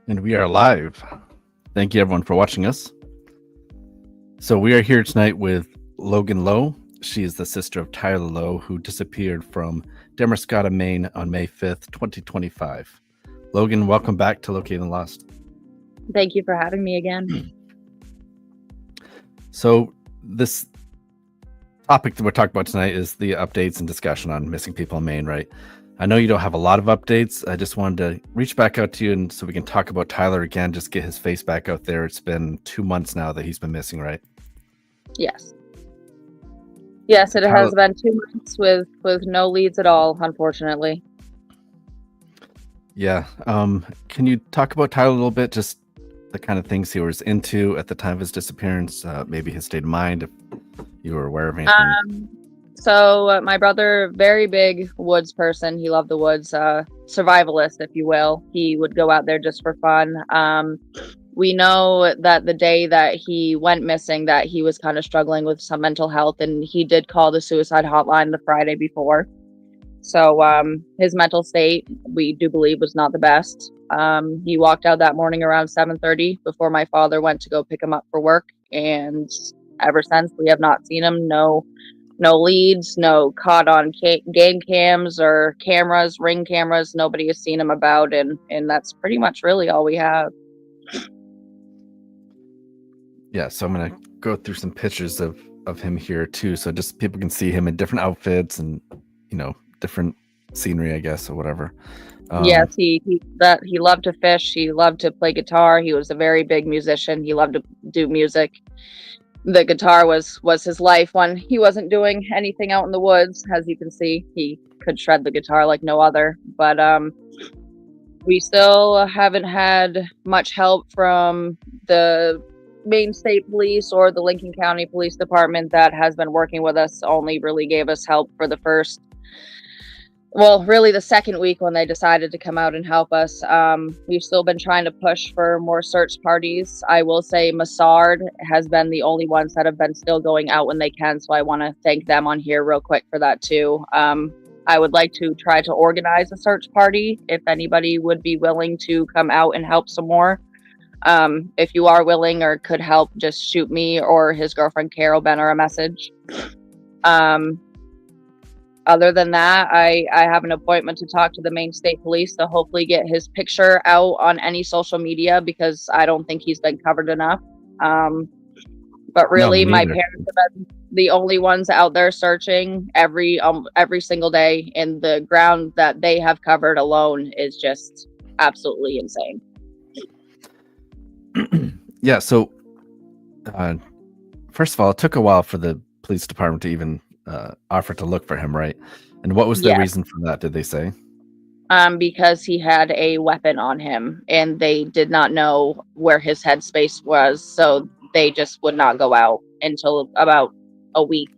And we are live. Thank you everyone for watching us. So we are here tonight with Logan Lowe. She is the sister of Tyler Lowe, who disappeared from Damariscotta, Maine on May 5th, 2025. Logan, welcome back to Located and Lost. Thank you for having me again. So this topic that we're talking about tonight is the updates and discussion on missing people in Maine, right? I know you don't have a lot of updates. I just wanted to reach back out to you and so we can talk about Tyler again, just get his face back out there. It's been 2 months now that he's been missing, right? Yes. Yes, it has been 2 months with no leads at all, unfortunately. Yeah. Can you talk about Tyler a little bit? Just the kind of things he was into at the time of his disappearance, maybe his state of mind, if you were aware of anything. So my brother, very big woods person. He loved the woods, survivalist, if you will. He would go out there just for fun. We know that the day that he went missing, that he was kind of struggling with some mental health, and he did call the suicide hotline the Friday before. So his mental state, we do believe, was not the best. He walked out that morning around 7:30 before my father went to go pick him up for work, and ever since we have not seen him. No leads, no caught on game cams or cameras, ring cameras. Nobody has seen him about, and that's pretty much really all we have. Yeah, so I'm going to go through some pictures of him here too, so just people can see him in different outfits and, you know, different scenery, I guess, or whatever. Yes, he loved to fish. He loved to play guitar. He was a very big musician. He loved to do music. The guitar was his life when he wasn't doing anything out in the woods. As you can see, he could shred the guitar like no other. But we still haven't had much help from the Maine State Police or the Lincoln County Police Department that has been working with us. Only really gave us help for the first, well, really the second week when they decided to come out and help us. We've still been trying to push for more search parties. I will say Massard has been the only ones that have been still going out when they can. So I want to thank them on here real quick for that too. I would like to try to organize a search party if anybody would be willing to come out and help some more. If you are willing or could help, just shoot me or his girlfriend Carol Benner a message. Other than that, I have an appointment to talk to the Maine State Police to hopefully get his picture out on any social media, because I don't think he's been covered enough. But really, my parents have been the only ones out there searching every single day, and the ground that they have covered alone is just absolutely insane. Yeah, so first of all, it took a while for the police department to even offer to look for him, right? And what was the reason for that, did they say? Because he had a weapon on him and they did not know where his headspace was, so they just would not go out until about a week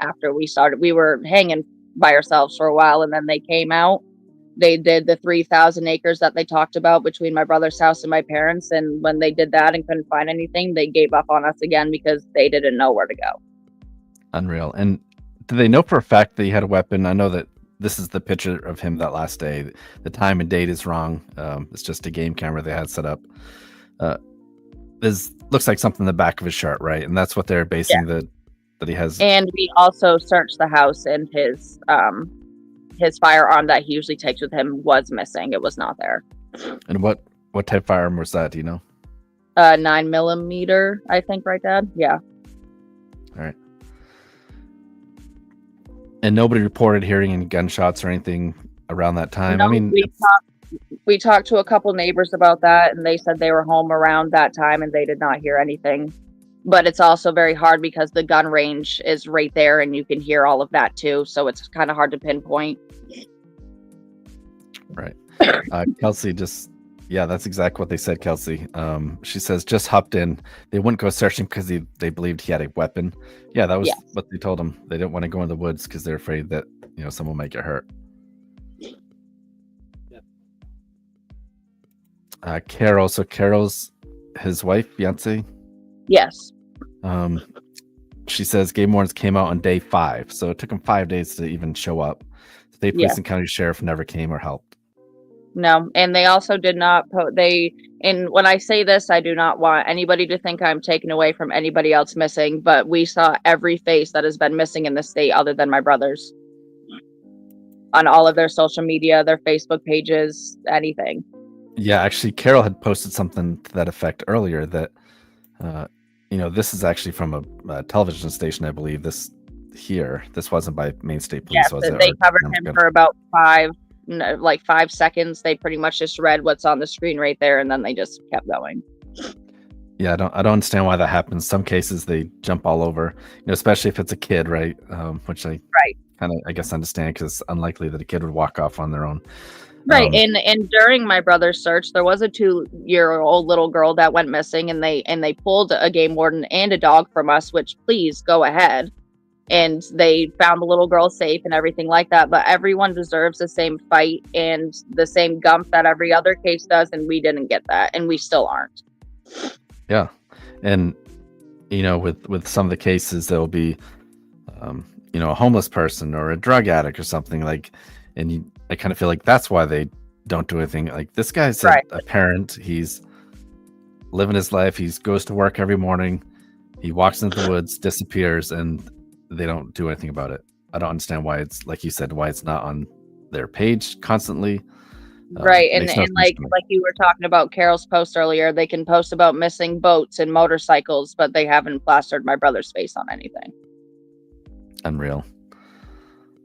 after we started. We were hanging by ourselves for a while, and then they came out. They did the 3,000 acres that they talked about between my brother's house and my parents, and when they did that and couldn't find anything, they gave up on us again because they didn't know where to go. Unreal. And do they know for a fact that he had a weapon? I know that this is the picture of him that last day. The time and date is wrong. It's just a game camera they had set up. This looks like something in the back of his shirt, right? And that's what they're basing that he has. And we also searched the house, and his firearm that he usually takes with him was missing. It was not there. And what type of firearm was that? Do you know? 9mm, I think, right, Dad? Yeah. All right. And nobody reported hearing any gunshots or anything around that time? No, I mean, we talked to a couple neighbors about that, and they said they were home around that time and they did not hear anything. But it's also very hard because the gun range is right there and you can hear all of that too. So it's kind of hard to pinpoint. Right. Kelsey that's exactly what they said, Kelsey. She says, just hopped in. They wouldn't go searching because they believed he had a weapon. Yeah, that was what they told him. They didn't want to go in the woods because they're afraid that, you know, someone might get hurt. Carol. So Carol's his wife, fiance? Yes. She says game wardens came out on day 5. So it took him 5 days to even show up. State police and county sheriff never came or helped. No, and they also did not and when I say this, I do not want anybody to think I'm taking away from anybody else missing, but we saw every face that has been missing in the state other than my brother's on all of their social media, their Facebook pages, anything. Yeah, actually, Carol had posted something to that effect earlier that, this is actually from a television station, I believe. This wasn't by Maine State Police, Yes, was it? they covered him for about 5 seconds. They pretty much just read what's on the screen right there, and then they just kept going. Yeah, I don't understand why that happens. Some cases they jump all over, especially if it's a kid, right? Which I kind of, I guess, understand, because it's unlikely that a kid would walk off on their own. Right, and during my brother's search, there was a 2-year-old little girl that went missing, and they pulled a game warden and a dog from us, which, please go ahead. And they found the little girl safe and everything like that. But everyone deserves the same fight and the same gump that every other case does, and we didn't get that, and we still aren't. Yeah, and with some of the cases, there'll be, a homeless person or a drug addict or something like, and I kind of feel like that's why they don't do anything. Like, this guy's a parent. He's living his life. He goes to work every morning. He walks into the woods, disappears, and they don't do anything about it. I don't understand why it's, like you said, why it's not on their page constantly. Right, and like you were talking about Carol's post earlier, they can post about missing boats and motorcycles, but they haven't plastered my brother's face on anything. Unreal.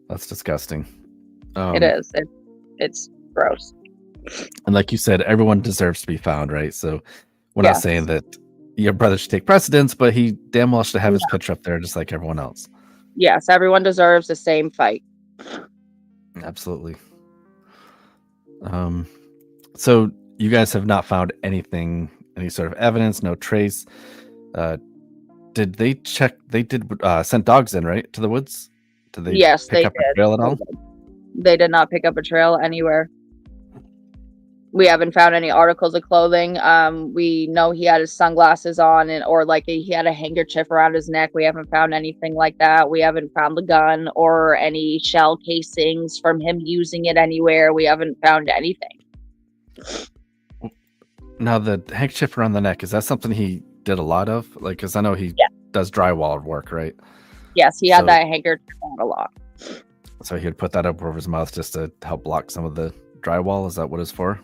That's disgusting. It is. It's gross. And like you said, everyone deserves to be found, right? So we're not saying that your brother should take precedence, but he damn well should have his picture up there just like everyone else. Yes, everyone deserves the same fight. Absolutely. So you guys have not found any sort of evidence, no trace. Did they check? They did sent dogs in, right, to the woods? Did they pick up a trail at all? They did not pick up a trail anywhere. We haven't found any articles of clothing. We know he had his sunglasses on, or like he had a handkerchief around his neck. We haven't found anything like that. We haven't found the gun or any shell casings from him using it anywhere. We haven't found anything. Now, the handkerchief around the neck, is that something he did a lot of? Like, because I know he does drywall work, right? Yes, he had that handkerchief on a lot. So he would put that up over his mouth just to help block some of the drywall. Is that what it's for?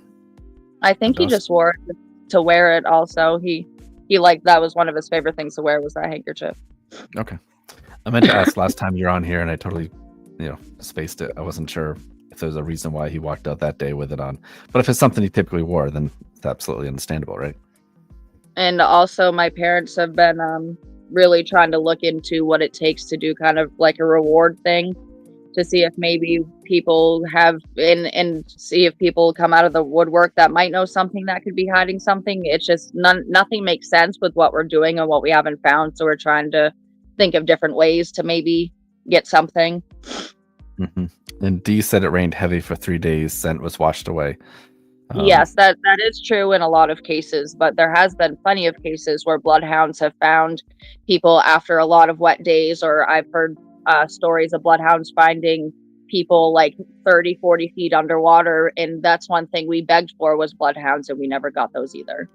I think he just wore it to wear it also. He that was one of his favorite things to wear, was that handkerchief. Okay. I meant to ask last time you were on here, and I totally, spaced it. I wasn't sure if there was a reason why he walked out that day with it on. But if it's something he typically wore, then it's absolutely understandable, right? And also, my parents have been really trying to look into what it takes to do kind of like a reward thing, to see if maybe people have and see if people come out of the woodwork that might know something that could be hiding something. It's just nothing makes sense with what we're doing and what we haven't found. So we're trying to think of different ways to maybe get something. Mm-hmm. And Dee said it rained heavy for 3 days. Scent was washed away. Yes, that is true in a lot of cases, but there has been plenty of cases where bloodhounds have found people after a lot of wet days, or I've heard stories of bloodhounds finding people like 30-40 feet underwater, and that's one thing we begged for, was bloodhounds, and we never got those either.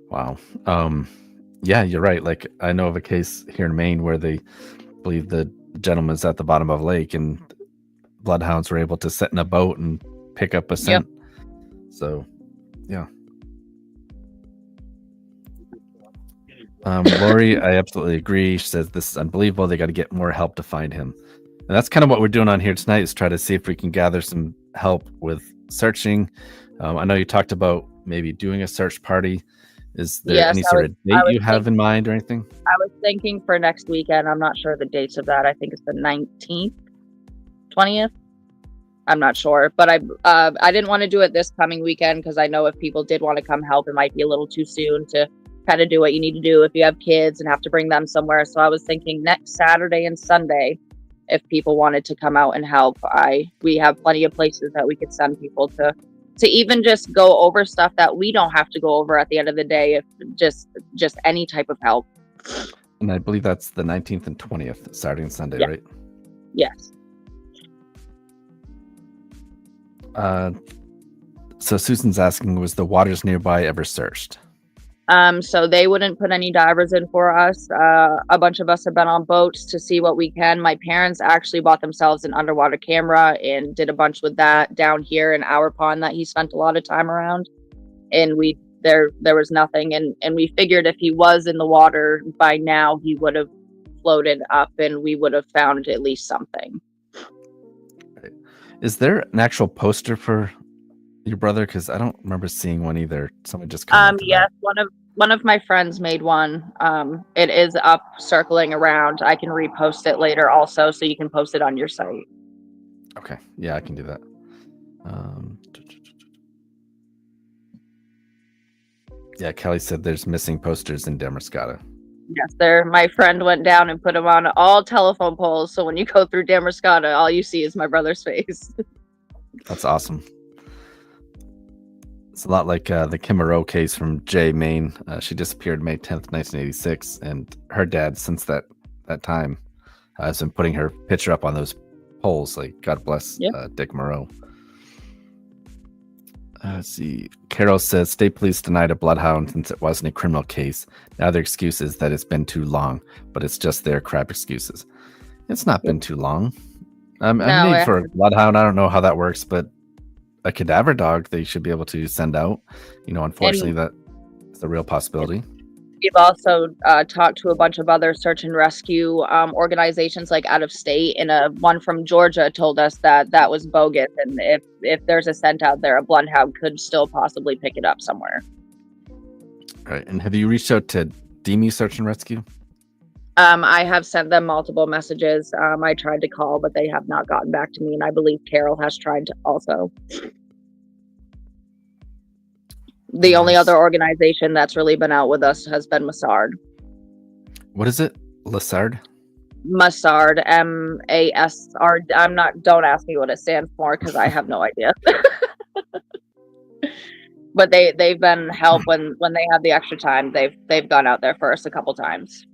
Wow. Yeah, you're right. Like, I know of a case here in Maine where they believe the gentleman's at the bottom of a lake, and bloodhounds were able to sit in a boat and pick up a scent. So yeah. Lori, I absolutely agree. She says this is unbelievable. They got to get more help to find him. And that's kind of what we're doing on here tonight, is try to see if we can gather some help with searching. I know you talked about maybe doing a search party. Is there any sort of date you have in mind or anything? I was thinking for next weekend. I'm not sure the dates of that. I think it's the 19th, 20th. I'm not sure, but I didn't want to do it this coming weekend, because I know if people did want to come help, it might be a little too soon to kind of do what you need to do if you have kids and have to bring them somewhere. So I was thinking next Saturday and Sunday, if people wanted to come out and help. We have plenty of places that we could send people to even just go over stuff that we don't have to go over at the end of the day, if just any type of help. And I believe that's the 19th and 20th, Saturday and Sunday, right? Yes. So Susan's asking, was the waters nearby ever searched? So they wouldn't put any divers in for us. A bunch of us have been on boats to see what we can. My parents actually bought themselves an underwater camera and did a bunch with that down here in our pond that he spent a lot of time around. And there was nothing. And we figured if he was in the water by now, he would have floated up and we would have found at least something. Is there an actual poster for your brother? Because I don't remember seeing one either. Someone just commented yes, that. one of my friends made one. It is up circling around. I can repost it later also, so you can post it on your site. Okay, yeah, I can do that. Yeah, Kelly said there's missing posters in Damariscotta. Yes, my friend went down and put them on all telephone poles, so when you go through Damariscotta, all you see is my brother's face. That's awesome. It's a lot like the Kim Moreau case from Maine. She disappeared May 10th, 1986, and her dad, since that time, has been putting her picture up on those poles. Like, God bless Dick Moreau. Let's see. Carol says state police denied a bloodhound since it wasn't a criminal case. Now their excuse is that it's been too long, but it's just their crap excuses. It's not been too long. I mean, for a bloodhound, I don't know how that works, but a cadaver dog they should be able to send out. Unfortunately, that's a real possibility. We've also talked to a bunch of other search and rescue organizations, like out of state, and one from Georgia told us that was bogus, and if there's a scent out there, a bloodhound could still possibly pick it up somewhere. All right, and have you reached out to Demi Search and Rescue? I have sent them multiple messages. I tried to call, but they have not gotten back to me, and I believe Carol has tried to also. The only other organization that's really been out with us has been Massard. What is it? Lassard? Massard, M-A-S-R. Don't ask me what it stands for because I have no idea. But they've been help when they have the extra time. They've gone out there for us a couple times.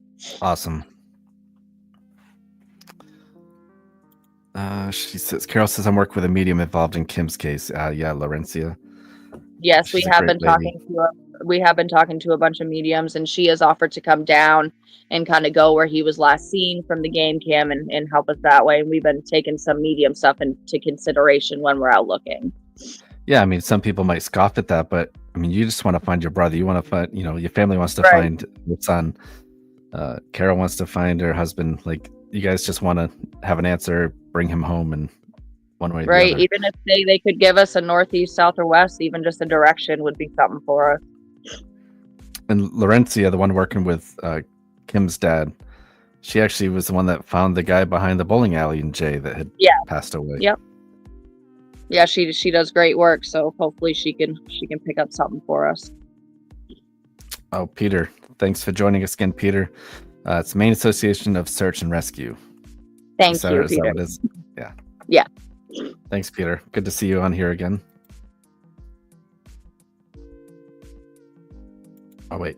Awesome. Carol says I'm working with a medium involved in Kim's case. Laurencia. Yes, we have been talking to a bunch of mediums, and she has offered to come down and kind of go where he was last seen from the game cam and help us that way. And we've been taking some medium stuff into consideration when we're out looking. Yeah, I mean, some people might scoff at that, but I mean, you just want to find your brother. You want to find, your family wants to find your son. Carol wants to find her husband. Like, you guys just want to have an answer, bring him home, and one way or the other. Even if they could give us a northeast, south, or west, even just a direction would be something for us. And Laurencia, the one working with Kim's dad, she actually was the one that found the guy behind the bowling alley in Jay that had passed away. Yep. Yeah, she does great work, so hopefully she can pick up something for us. Oh, Peter, thanks for joining us again, Peter. It's Maine Association of Search and Rescue. Thank you, Peter. Is that what it is? Yeah. Yeah. Thanks, Peter. Good to see you on here again. Oh, wait.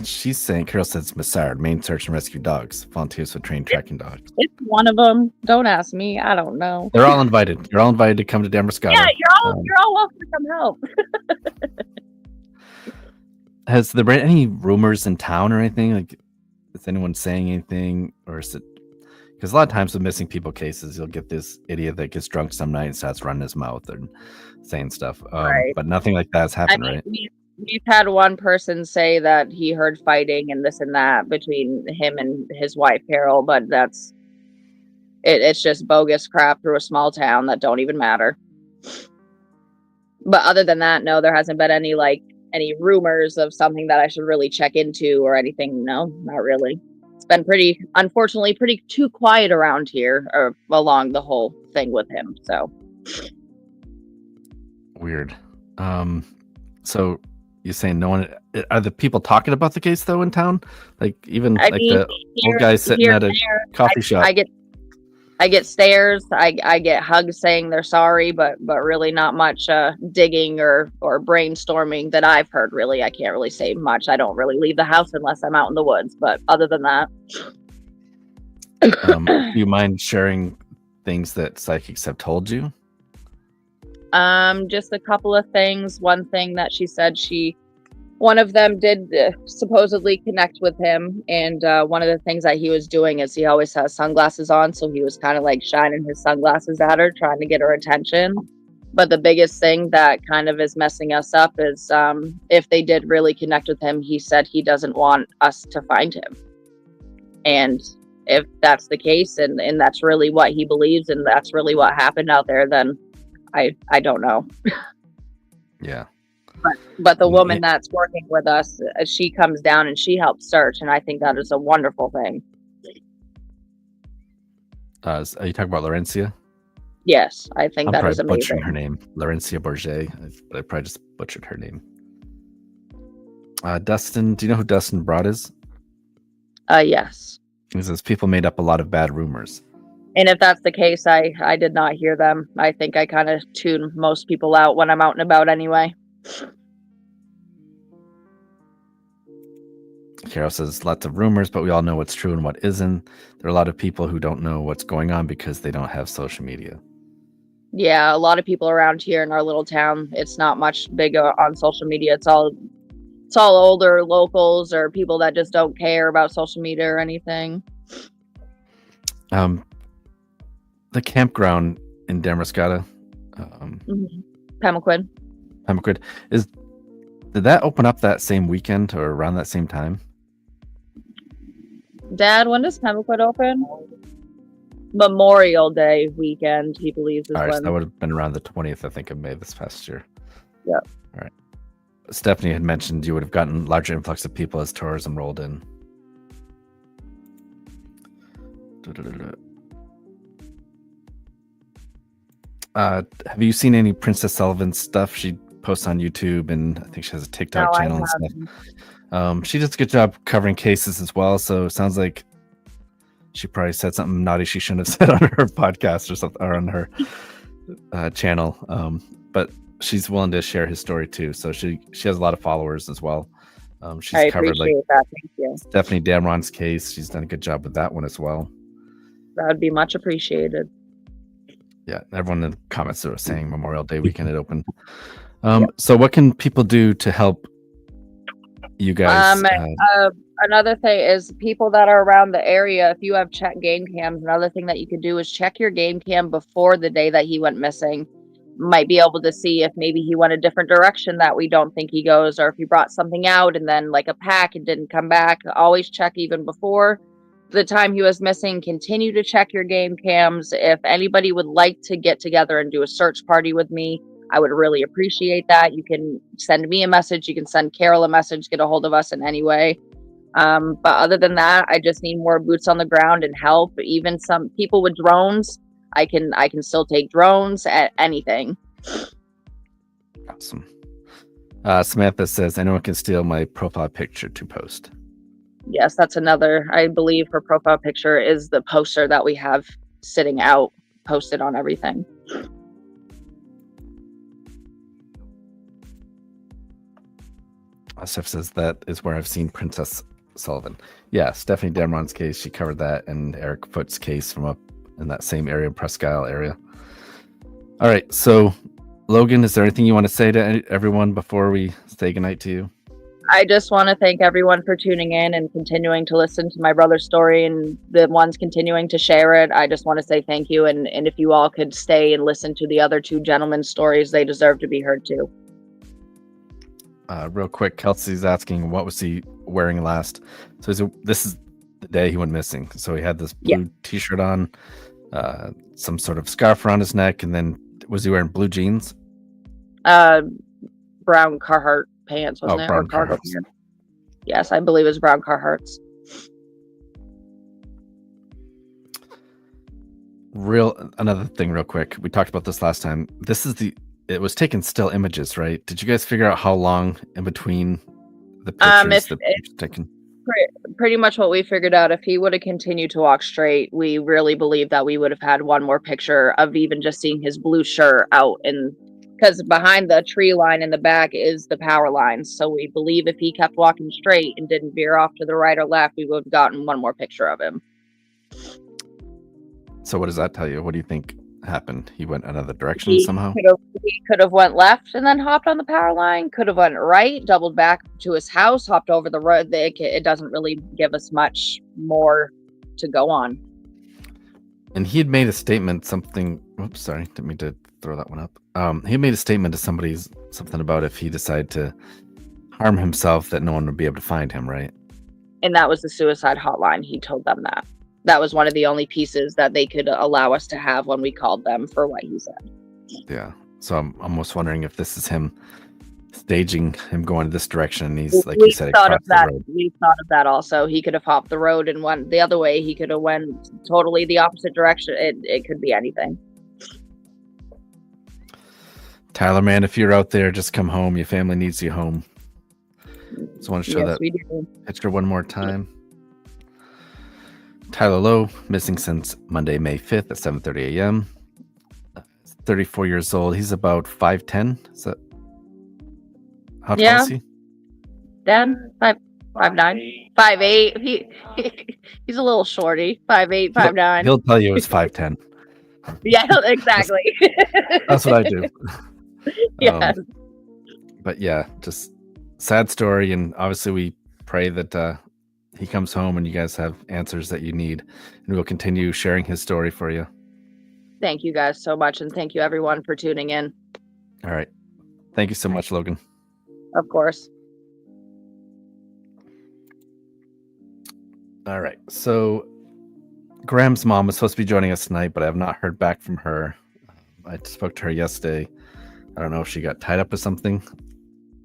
She's saying, Carol says Massard, Maine Search and Rescue Dogs, volunteers for trained tracking dogs. It's one of them. Don't ask me. I don't know. They're all invited. You're all invited to come to Damariscotta. Yeah, you're all welcome to come help. Has there been any rumors in town or anything? Like, is anyone saying anything, or is it? Because a lot of times with missing people cases, you'll get this idiot that gets drunk some night and starts running his mouth and saying stuff. Right. But nothing like that's happened, right? We've had one person say that he heard fighting and this and that between him and his wife, Carol, but it's just bogus crap through a small town that don't even matter. But other than that, no, there hasn't been any rumors of something that I should really check into or anything. No, not really. It's been unfortunately pretty too quiet around here or along the whole thing with him. So weird. So you're saying no one? Are the people talking about the case though in town? Like even the old guy sitting at a coffee shop. I get stares. I get hugs saying they're sorry, but really not much digging or brainstorming that I've heard. Really, I can't really say much. I don't really leave the house unless I'm out in the woods. But other than that, do you mind sharing things that psychics have told you? Just a couple of things. One thing that she said, one of them did supposedly connect with him, and one of the things that he was doing is he always has sunglasses on, so he was kind of like shining his sunglasses at her, trying to get her attention. But the biggest thing that kind of is messing us up is if they did really connect with him, he said he doesn't want us to find him. And if that's the case, and that's really what he believes, and that's really what happened out there, then I don't know. Yeah. But the woman that's working with us, she comes down and she helps search, and I think that is a wonderful thing. Are you talking about Laurencia? Yes, I think that is amazing. I'm probably butchering her name, Laurencia Bourget, but I probably just butchered her name. Dustin, do you know who Dustin Broad is? Yes. He says people made up a lot of bad rumors. And if that's the case, I did not hear them. I think I kind of tune most people out when I'm out and about anyway. Carol says lots of rumors, but we all know what's true and what isn't. There are a lot of people who don't know what's going on because they don't have social media. Yeah, a lot of people around here in our little town, it's not much bigger on social media. It's all older locals or people that just don't care about social media or anything. The campground in Damariscotta, Pemaquid, did that open up that same weekend or around that same time? Dad, when does Pemaquid open? Memorial Day weekend, he believes is all right, when. So that would have been around the 20th, I think, of May this past year. Yeah. All right. Stephanie had mentioned you would have gotten larger influx of people as tourism rolled in. Have you seen any Princess Sullivan stuff? She posts on YouTube, and I think she has a TikTok channel and stuff. She does a good job covering cases as well, so it sounds like she probably said something naughty she shouldn't have said on her podcast or something, or on her channel. But she's willing to share his story too, so she has a lot of followers as well. She's covered like that. Thank you. Stephanie Damron's case. She's done a good job with that one as well. That would be much appreciated. Yeah, everyone in the comments are saying Memorial Day weekend it opened. So what can people do to help you guys? Another thing is people that are around the area, if you have check game cams, another thing that you could do is check your game cam before the day that he went missing. Might be able to see if maybe he went a different direction that we don't think he goes, or if he brought something out and then like a pack and didn't come back. Always check even before the time he was missing. Continue to check your game cams. If anybody would like to get together and do a search party with me, I would really appreciate that. You can send me a message. You can send Carol a message, get a hold of us in any way. But other than that, I just need more boots on the ground and help. Even some people with drones, I can still take drones at anything. Awesome. Samantha says, anyone can steal my profile picture to post. Yes, that's another. I believe her profile picture is the poster that we have sitting out, posted on everything. Steph says that is where I've seen Princess Sullivan. Yeah, Stephanie Damron's case, she covered that, and Eric Foot's case from up in that same area, Presque Isle area. All right, so Logan, is there anything you want to say to everyone before we say goodnight to you? I just want to thank everyone for tuning in and continuing to listen to my brother's story, and the ones continuing to share it. I just want to say thank you, and if you all could stay and listen to the other two gentlemen's stories, they deserve to be heard too. Real quick, Kelsey's asking, what was he wearing last? So this is the day he went missing. So he had this blue t-shirt on, some sort of scarf around his neck, and then was he wearing blue jeans? Brown Carhartt pants, wasn't it? Brown Carhartt. Yes, I believe it was brown Carhartts. Another thing real quick. We talked about this last time. It was taking still images, right? Did you guys figure out how long in between the pictures the pictures taken? Pretty much what we figured out. If he would have continued to walk straight, we really believe that we would have had one more picture of even just seeing his blue shirt out, and because behind the tree line in the back is the power lines. So we believe if he kept walking straight and didn't veer off to the right or left, we would have gotten one more picture of him. So what does that tell you? What do you think? happened? He went another direction somehow? He could have went left and then hopped on the power line, could have went right, doubled back to his house, hopped over the road. It doesn't really give us much more to go on. And he had made a statement, oops, sorry, didn't mean to throw that one up. He made a statement to something about if he decided to harm himself, that no one would be able to find him, right? And that was the suicide hotline. He told them that. That was one of the only pieces that they could allow us to have when we called them for what he said. Yeah. So I'm almost wondering if this is him staging him going in this direction, and he's, like you said, thought of that. We thought of that also. He could have hopped the road and went the other way. He could have went totally the opposite direction. It could be anything. Tyler, man, if you're out there, just come home. Your family needs you home. Just want to show that picture one more time. Tyler Lowe, missing since Monday, May 5th at 7:30 a.m. 34 years old. He's about 5'10". Is that how tall is he? 10, 5'9", 5'8". He's a little shorty. 5'8", 5'9". He'll tell you it's 5'10". Yeah, exactly. That's what I do. Yeah. But yeah, just sad story, and obviously we pray that he comes home and you guys have answers that you need, and we'll continue sharing his story for you. Thank you guys so much, and thank you everyone for tuning in. All right. Thank you so much, Logan. Of course. All right. So Graham's mom was supposed to be joining us tonight, but I have not heard back from her. I spoke to her yesterday. I don't know if she got tied up with something,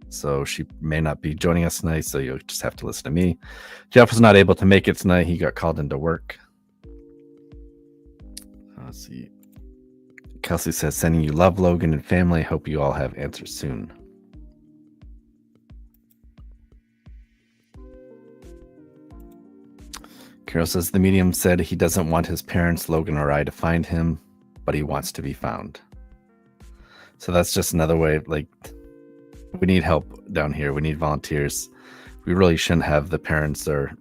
so she may not be joining us tonight, so you'll just have to listen to me. Jeff was not able to make it tonight. He got called into work. Let's see. Kelsey says, sending you love, Logan and family. Hope you all have answers soon. Carol says, the medium said he doesn't want his parents, Logan or I, to find him, but he wants to be found. So that's just another way, like, we need help down here. We need volunteers. We really shouldn't have the parents or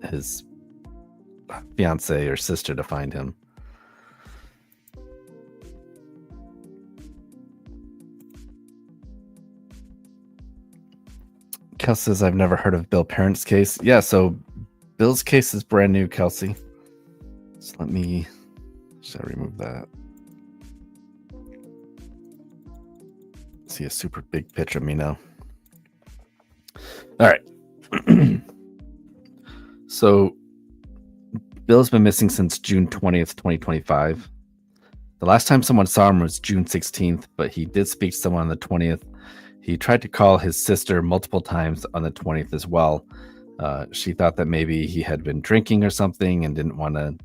his fiance or sister to find him. Kelsey says, I've never heard of Bill Parent's case. Yeah, so Bill's case is brand new, Kelsey. So should I remove that? See a super big picture of me now. All right. So Bill's been missing since June 20th, 2025. The last time someone saw him was June 16th, but he did speak to someone on the 20th. He tried to call his sister multiple times on the 20th as well. She thought that maybe he had been drinking or something and didn't want to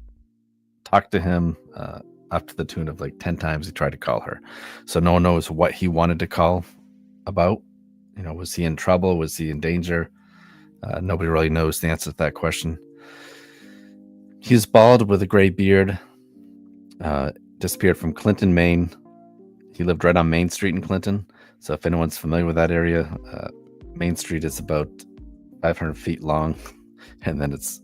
talk to him. Up to the tune of like 10 times he tried to call her. So no one knows what he wanted to call about. You know, was he in trouble? Was he in danger? Nobody really knows the answer to that question. He's bald with a gray beard. Disappeared from Clinton, Maine. He lived right on Main Street in Clinton. So if anyone's familiar with that area, Main Street is about 500 feet long, and then it's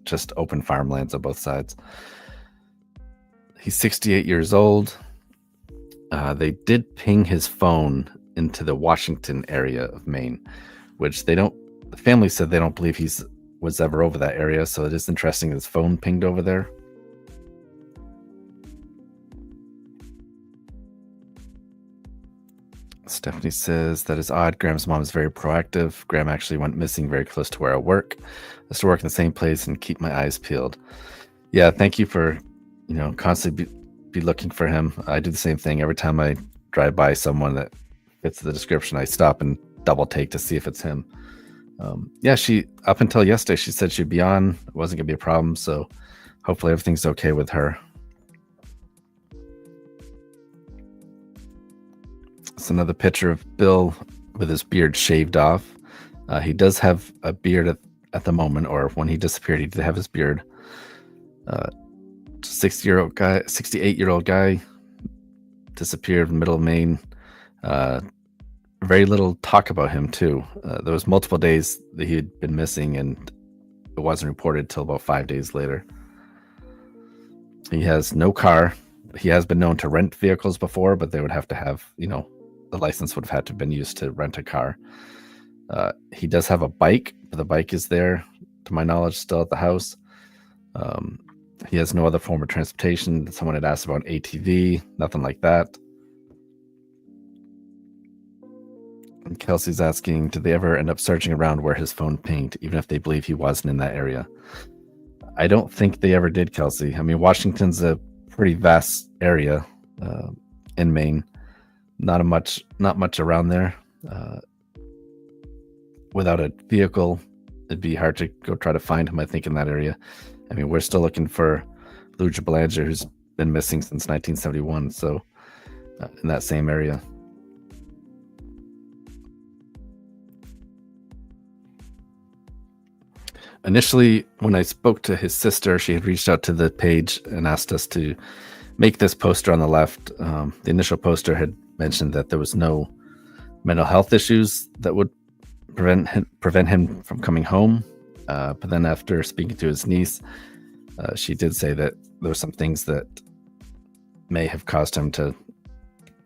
just open farmlands on both sides. He's 68 years old. They did ping his phone into the Washington area of Maine, which the family said they don't believe was ever over that area. So it is interesting his phone pinged over there. Stephanie says, that is odd. Graham's mom is very proactive. Graham actually went missing very close to where I work. I used to work in the same place and keep my eyes peeled. Yeah, thank you for, constantly be looking for him. I do the same thing. Every time I drive by someone that fits the description, I stop and double take to see if it's him. She, up until yesterday, she said she'd be on. It wasn't going to be a problem. So hopefully everything's okay with her. It's another picture of Bill with his beard shaved off. He does have a beard at the moment, or when he disappeared, he did have his beard. 68-year-old guy disappeared in the middle of Maine. Very little talk about him too. There was multiple days that he had been missing, and it wasn't reported till about 5 days later. He has no car, He has been known to rent vehicles before, but they would have to have, the license would have had to have been used to rent a car. He does have a bike, but the bike is there, to my knowledge, still at the house. He has no other form of transportation. Someone had asked about an ATV, nothing like that. And Kelsey's asking, did they ever end up searching around where his phone pinged, even if they believe he wasn't in that area? I don't think they ever did, Kelsey. I mean, Washington's a pretty vast area in Maine. Not much around there. Without a vehicle, it'd be hard to go try to find him, I think, in that area. I mean, we're still looking for Luja Belanger, who's been missing since 1971, so in that same area. Initially, when I spoke to his sister, she had reached out to the page and asked us to make this poster on the left. The initial poster had mentioned that there was no mental health issues that would prevent him from coming home. But then after speaking to his niece, she did say that there were some things that may have caused him to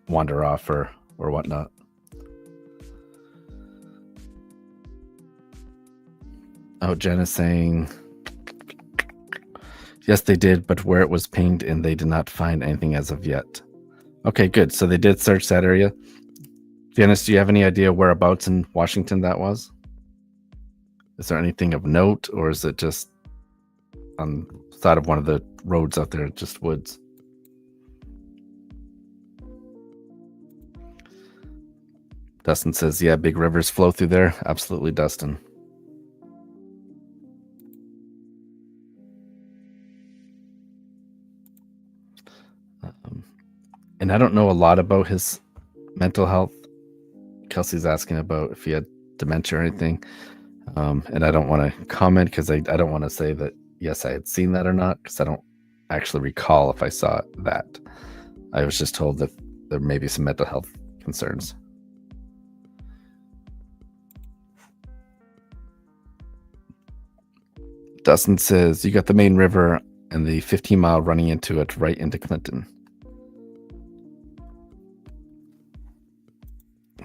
wander off or whatnot. Oh, Janice saying, yes, they did, but where it was pinged and they did not find anything as of yet. Okay, good. So they did search that area. Janice, do you have any idea whereabouts in Washington that was? Is there anything of note, or is it just on the side of one of the roads out there, just woods? Dustin says, yeah, big rivers flow through there. Absolutely, Dustin. And I don't know a lot about his mental health. Kelsey's asking about if he had dementia or anything. And I don't want to comment because I don't want to say that, yes, I had seen that or not, because I don't actually recall if I saw that. I was just told that there may be some mental health concerns. Dustin says, you got the Maine River and the 15-mile running into it right into Clinton.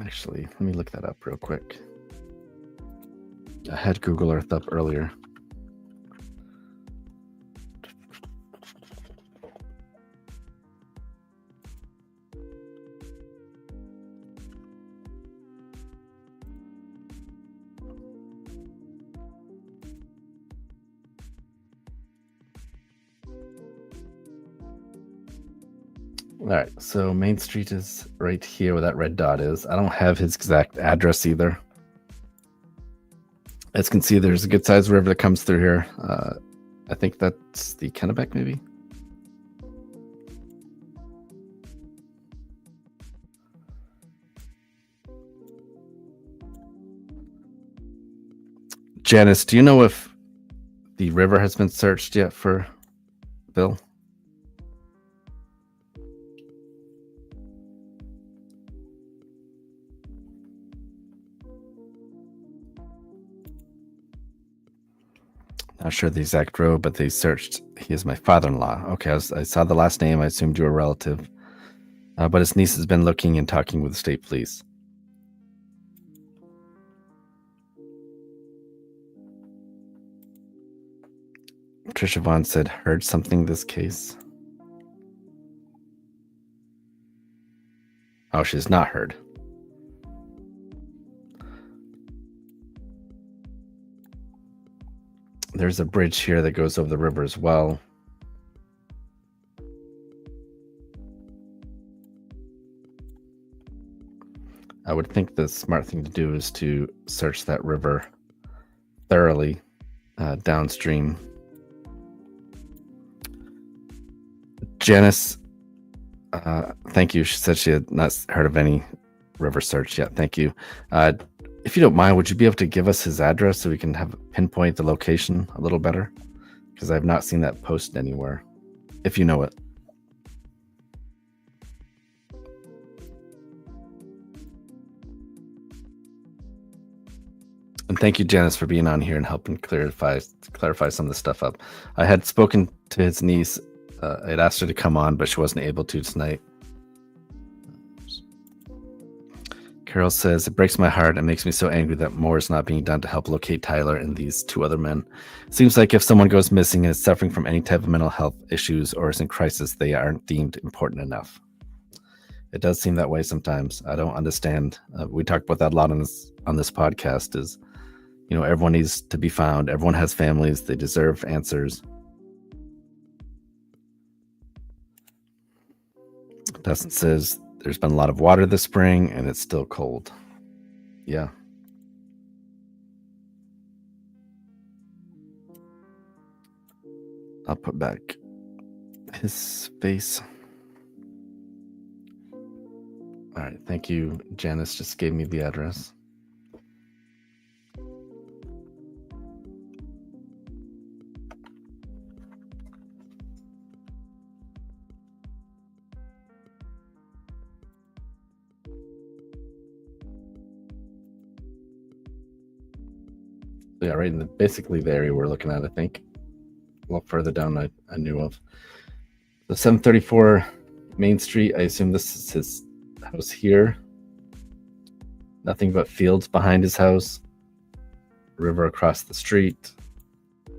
Actually, let me look that up real quick. I had Google Earth up earlier. All right, so Main Street is right here where that red dot is. I don't have his exact address either. As you can see, there's a good sized river that comes through here. I think that's the Kennebec, maybe. Janice, do you know if the river has been searched yet for Bill? Not sure the exact road, but they searched. He is my father-in-law. Okay, I saw the last name. I assumed you were a relative. But his niece has been looking and talking with the state police. Trisha Vaughn said, heard something this case. Oh, she's not heard. There's a bridge here that goes over the river as well. I would think the smart thing to do is to search that river thoroughly downstream. Janice, thank you. She said she had not heard of any river search yet. Thank you. If you don't mind, would you be able to give us his address so we can have pinpoint the location a little better? Because I've not seen that posted anywhere, if you know it. And thank you, Janice, for being on here and helping clarify some of the stuff up. I had spoken to his niece I'd asked her to come on, but she wasn't able to tonight. Carol says, it breaks my heart and makes me so angry that more is not being done to help locate Tyler and these 2 other men. Seems like if someone goes missing and is suffering from any type of mental health issues or is in crisis, they aren't deemed important enough. It does seem that way sometimes. I don't understand. We talked about that a lot on this podcast is, everyone needs to be found. Everyone has families. They deserve answers. Dustin says, there's been a lot of water this spring and it's still cold. Yeah. I'll put back his face. All right. Thank you. Janice just gave me the address. Yeah, right in basically the area we're looking at, I think. A lot further down I knew of. The 734 Main Street, I assume this is his house here. Nothing but fields behind his house. River across the street. I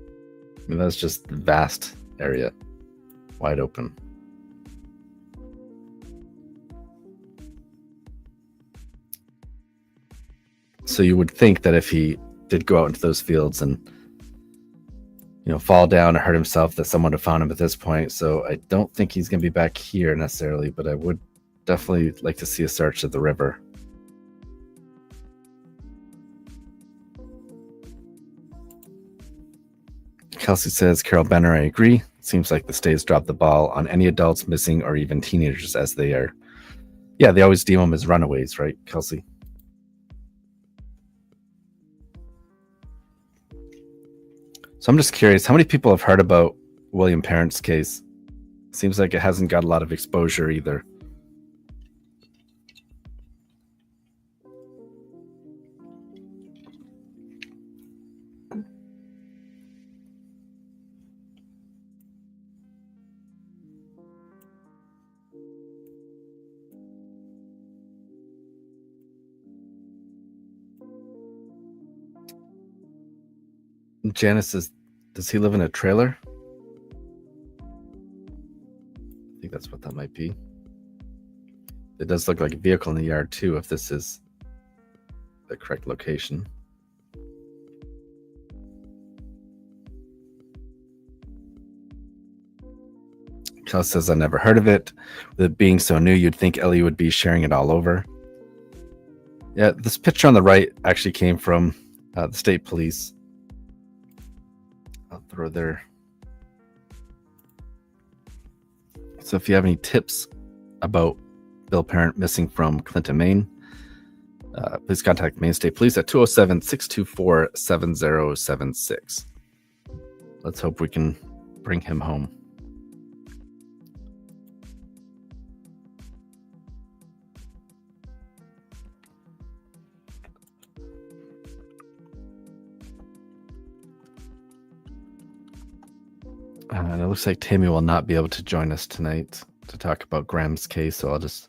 mean, that's just the vast area. Wide open. So you would think that if he did go out into those fields and fall down or hurt himself, that someone would have found him at this point. So I don't think he's going to be back here necessarily, but I would definitely like to see a search of the river. Kelsey says, Carol Benner, I agree. Seems like the state's dropped the ball on any adults missing or even teenagers as they are. Yeah, they always deem them as runaways, right, Kelsey? So I'm just curious, how many people have heard about William Parent's case? Seems like it hasn't got a lot of exposure either. Janice says, does he live in a trailer? I think that's what that might be. It does look like a vehicle in the yard too, if this is the correct location. Kel says, I never heard of it. With it being so new, you'd think Ellie would be sharing it all over. Yeah, this picture on the right actually came from the state police. I'll throw there. So if you have any tips about Bill Parent missing from Clinton, Maine, please contact Maine State Police at 207-624-7076. Let's hope we can bring him home. And it looks like Tammy will not be able to join us tonight to talk about Graham's case, so I'll just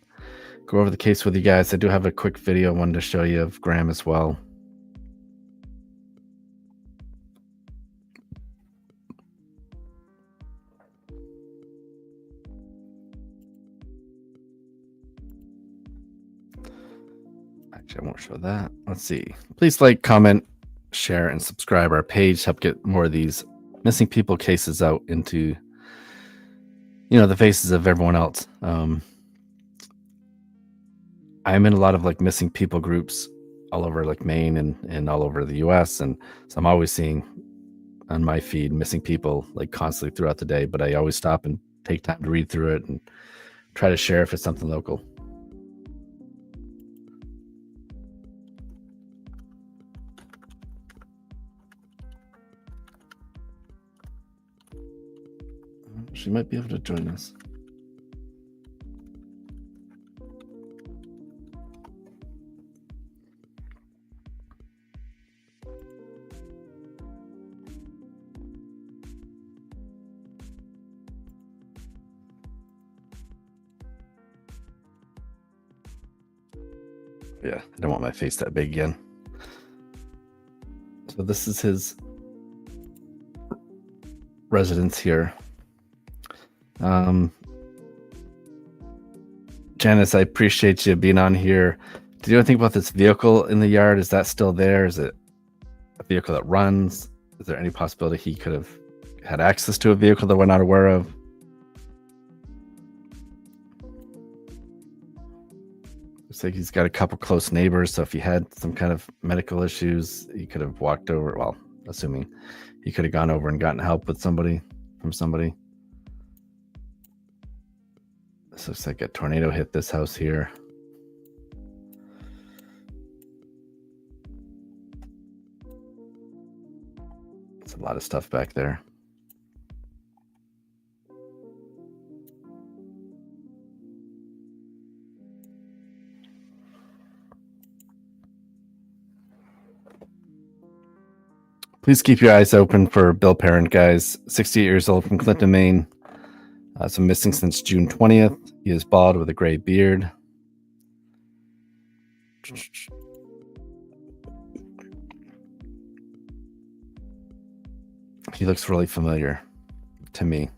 go over the case with you guys. I do have a quick video I wanted to show you of Graham as well. Actually, I won't show that. Let's see. Please like, comment, share, and subscribe our page. Help get more of these missing people cases out into the faces of everyone else. I'm in a lot of like missing people groups all over like Maine and all over the US, and so I'm always seeing on my feed missing people like constantly throughout the day, but I always stop and take time to read through it and try to share if it's something local. She might be able to join us. Yeah, I don't want my face that big again. So this is his residence here. Janice, I appreciate you being on here. Did you ever think about this vehicle in the yard? Is that still there? Is it a vehicle that runs? Is there any possibility he could have had access to a vehicle that we're not aware of? Looks like he's got a couple close neighbors, so if he had some kind of medical issues, he could have walked over. Well, assuming he could have gone over and gotten help with somebody. This looks like a tornado hit this house here. It's a lot of stuff back there. Please keep your eyes open for Bill Parent, guys. 68 years old from Clinton, Maine. So missing since June 20th. He is bald with a gray beard. He looks really familiar to me.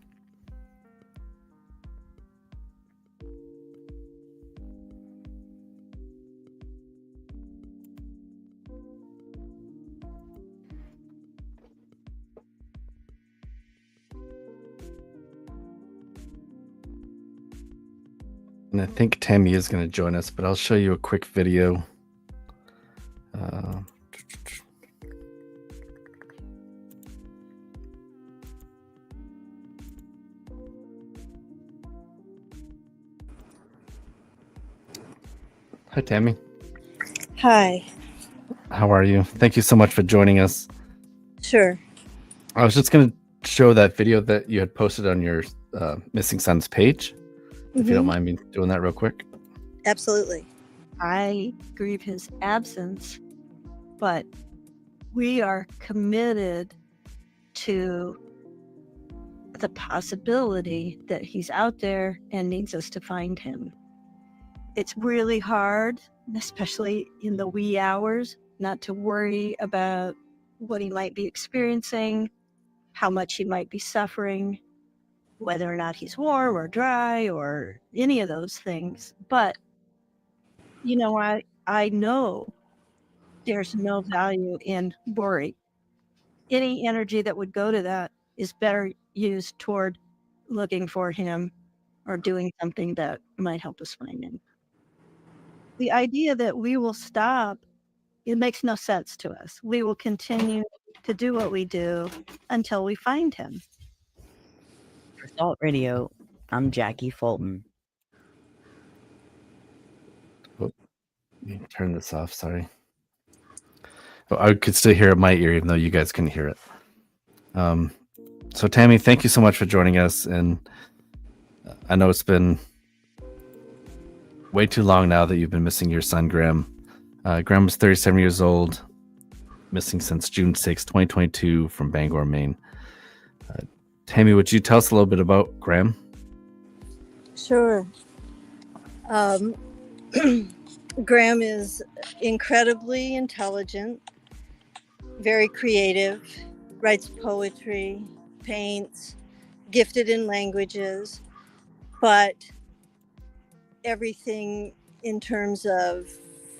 And I think Tammy is going to join us, but I'll show you a quick video. Hi, Tammy. Hi. How are you? Thank you so much for joining us. Sure. I was just going to show that video that you had posted on your Missing Sons page. If you don't mind me doing that real quick. Absolutely. I grieve his absence, but we are committed to the possibility that he's out there and needs us to find him. It's really hard, especially in the wee hours, not to worry about what he might be experiencing, how much he might be suffering, whether or not he's warm or dry or any of those things. But, you know, I know there's no value in worry. Any energy that would go to that is better used toward looking for him or doing something that might help us find him. The idea that we will stop, it makes no sense to us. We will continue to do what we do until we find him. For Salt Radio, I'm Jackie Fulton. Oh, let me turn this off. Sorry. Oh, I could still hear it in my ear, even though you guys couldn't hear it. So, Tammy, thank you so much for joining us. And I know it's been way too long now that you've been missing your son, Graham. Graham was 37 years old, missing since June 6, 2022 from Bangor, Maine. Tammy, would you tell us a little bit about Graham? Sure. Graham is incredibly intelligent, very creative, writes poetry, paints, gifted in languages, but everything in terms of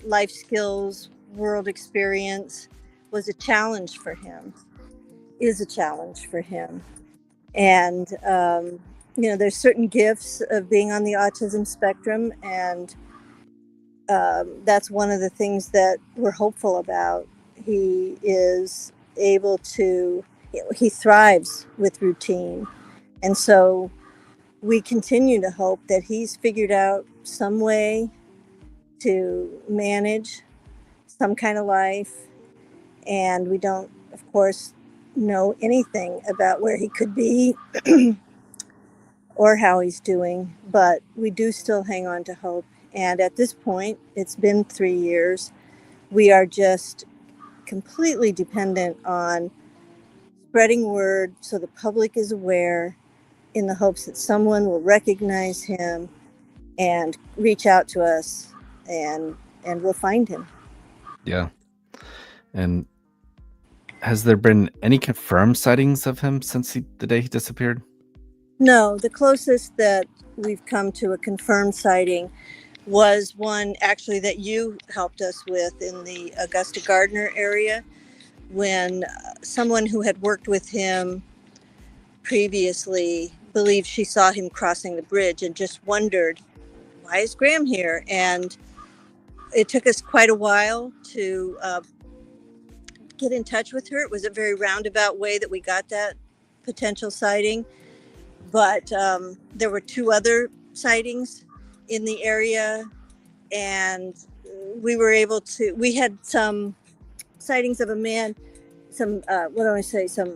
life skills, world experience was a challenge for him, is a challenge for him. And, there's certain gifts of being on the autism spectrum, and that's one of the things that we're hopeful about. He is able to, he thrives with routine. And so we continue to hope that he's figured out some way to manage some kind of life. And we don't, of course, know anything about where he could be or how he's doing, but we do still hang on to hope. And at this point, it's been 3 years. We are just completely dependent on spreading word so the public is aware, in the hopes that someone will recognize him and reach out to us and we'll find him. Yeah. And has there been any confirmed sightings of him since the day he disappeared? No, the closest that we've come to a confirmed sighting was one actually that you helped us with in the Augusta Gardner area, when someone who had worked with him previously believed she saw him crossing the bridge and just wondered, why is Graham here? And it took us quite a while to get in touch with her. It was a very roundabout way that we got that potential sighting. But there were 2 other sightings in the area, and we had some sightings of a man, some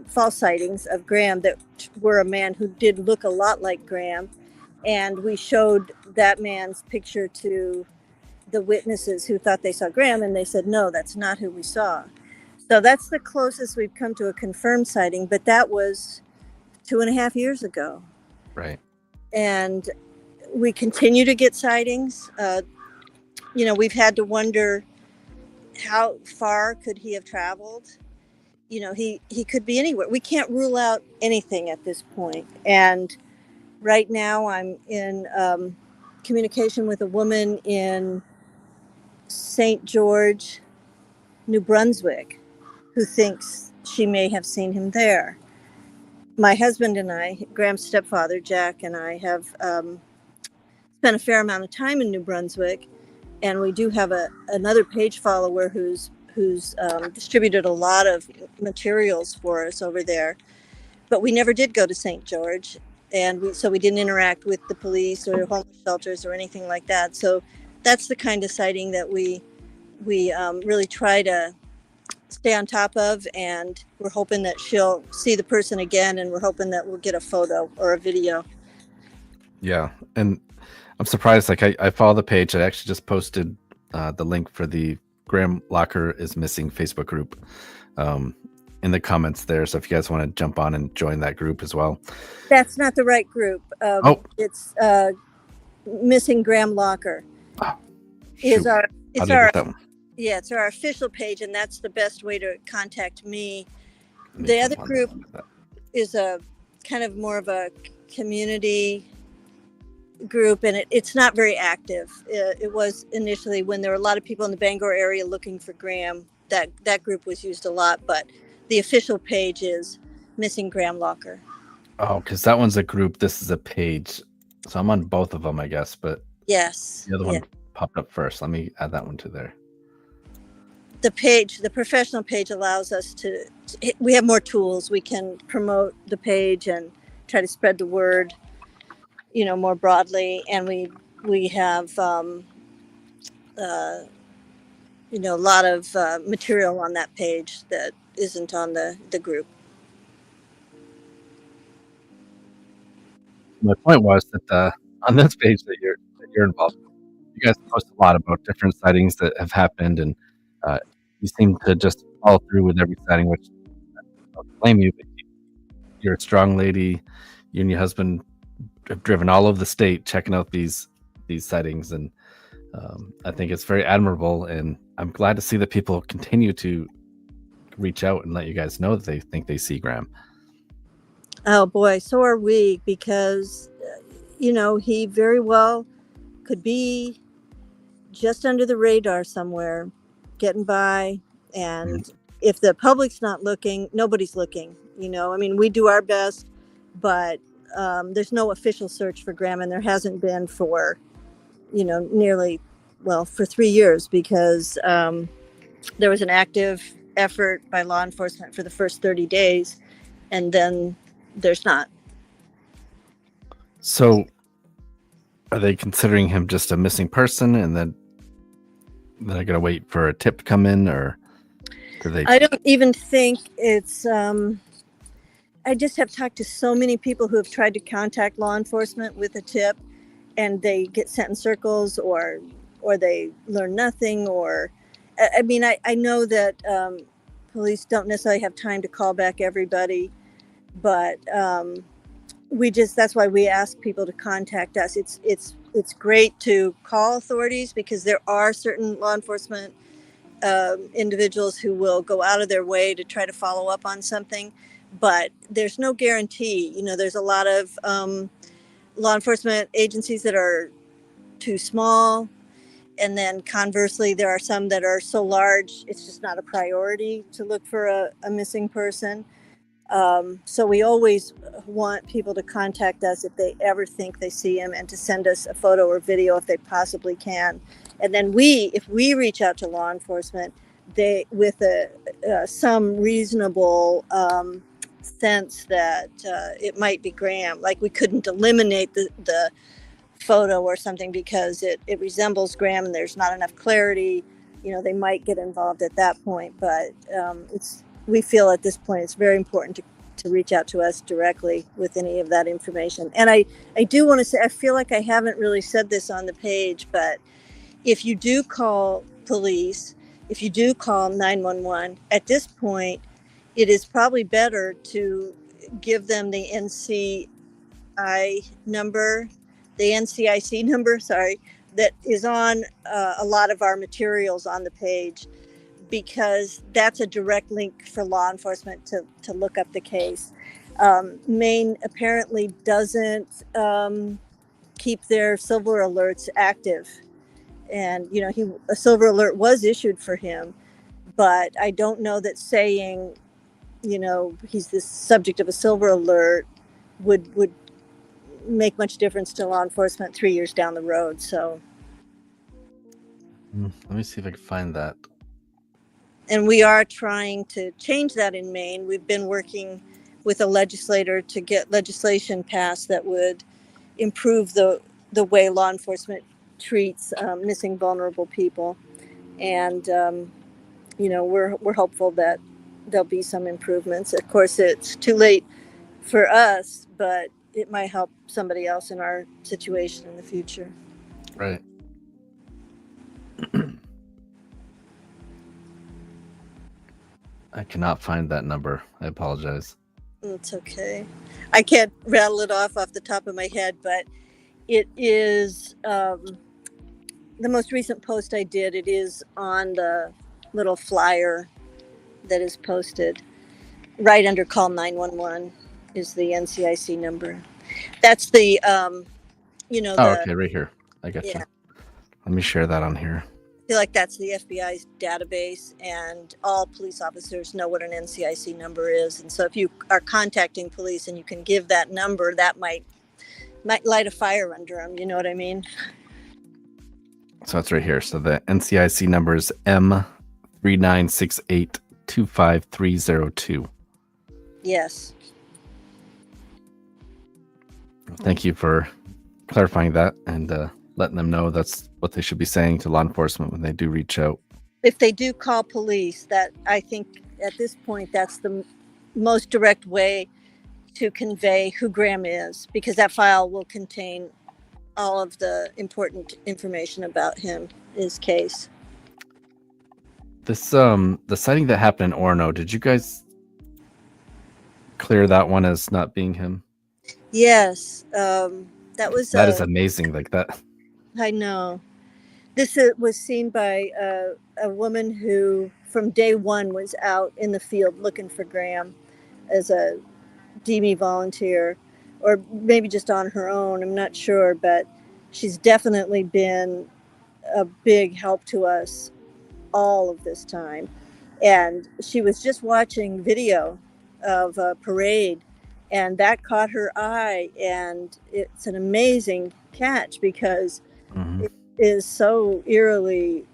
false sightings of Graham that were a man who did look a lot like Graham. And we showed that man's picture to the witnesses who thought they saw Graham, and they said, no, that's not who we saw. So that's the closest we've come to a confirmed sighting, but that was 2.5 years ago. Right. And we continue to get sightings. We've had to wonder, how far could he have traveled? He could be anywhere. We can't rule out anything at this point. And right now I'm in communication with a woman in St. George, New Brunswick, who thinks she may have seen him there. My husband and I, Graham's stepfather, Jack, and I have spent a fair amount of time in New Brunswick, and we do have another page follower who's distributed a lot of materials for us over there. But we never did go to St. George, and so we didn't interact with the police or homeless shelters or anything like that. So that's the kind of sighting that we really try to stay on top of, and we're hoping that she'll see the person again, and we're hoping that we'll get a photo or a video. Yeah, and I'm surprised. Like I follow the page. I actually just posted the link for the Graham Lacher is Missing Facebook group in the comments there. So if you guys want to jump on and join that group as well. That's not the right group. It's Missing Graham Lacher. Oh, it's our yeah, it's our official page, and that's the best way to contact me. The other group is a kind of more of a community group, and it's not very active. It was initially when there were a lot of people in the Bangor area looking for Graham. That group was used a lot, but the official page is Missing Graham Lacher. Oh, because that one's a group. This is a page. So I'm on both of them, I guess. But yes, the other one popped up first. Let me add that one to there. The professional page allows us we have more tools. We can promote the page and try to spread the word, more broadly. And we have, a lot of material on that page that isn't on the group. My point was that on this page that you're involved in, you guys post a lot about different sightings that have happened, and you seem to just follow through with every sighting, which I don't blame you, but you're a strong lady. You and your husband have driven all over the state checking out these sightings, and I think it's very admirable, and I'm glad to see that people continue to reach out and let you guys know that they think they see Graham. Oh boy, so are we, because he very well could be just under the radar somewhere, getting by, and if the public's not looking, nobody's looking. We do our best, but there's no official search for Graham, and there hasn't been for for 3 years, because there was an active effort by law enforcement for the first 30 days, and then there's not. So are they considering him just a missing person, and then they're going to wait for a tip to come in, or do they? I don't even think it's I just have talked to so many people who have tried to contact law enforcement with a tip, and they get sent in circles, or they learn nothing, or I know that police don't necessarily have time to call back everybody, but that's why we ask people to contact us. It's it's great to call authorities, because there are certain law enforcement individuals who will go out of their way to try to follow up on something, but there's no guarantee. There's a lot of law enforcement agencies that are too small, and then conversely, there are some that are so large it's just not a priority to look for a missing person. So we always want people to contact us if they ever think they see him, and to send us a photo or video if they possibly can. And then if we reach out to law enforcement, they, with some reasonable sense that it might be Graham, like we couldn't eliminate the photo or something because it resembles Graham and there's not enough clarity, they might get involved at that point. But we feel at this point it's very important to reach out to us directly with any of that information. And I do want to say, I feel like I haven't really said this on the page, but if you do call police, if you do call 911, at this point, it is probably better to give them the NCIC number, that is on a lot of our materials on the page, because that's a direct link for law enforcement to look up the case. Maine apparently doesn't keep their silver alerts active. And, a silver alert was issued for him, but I don't know that saying, he's the subject of a silver alert would make much difference to law enforcement 3 years down the road. So let me see if I can find that. And we are trying to change that in Maine. We've been working with a legislator to get legislation passed that would improve the way law enforcement treats missing vulnerable people. And, we're hopeful that there'll be some improvements. Of course, it's too late for us, but it might help somebody else in our situation in the future. Right. I cannot find that number. I apologize. It's okay. I can't rattle it off the top of my head, but it is the most recent post I did. It is on the little flyer that is posted right under call 911 is the NCIC number. That's the, okay, right here. I got Yeah. you. Let me share that on here. I feel like that's the FBI's database, and all police officers know what an NCIC number is. And so if you are contacting police and you can give that number, that might light a fire under them. You know what I mean? So it's right here. So the NCIC number is M3968-25302. Yes. Thank you for clarifying that and letting them know that's what they should be saying to law enforcement when they do reach out. If they do call police, that I think at this point that's the most direct way to convey who Graham is, because that file will contain all of the important information about him, his case. This the sighting that happened in Orno, did you guys clear that one as not being him? That is amazing. Like that. I know. This was seen by a woman who from day one was out in the field looking for Graham as a DME volunteer, or maybe just on her own. I'm not sure, but she's definitely been a big help to us all of this time. And she was just watching video of a parade, and that caught her eye. And it's an amazing catch because it is so eerily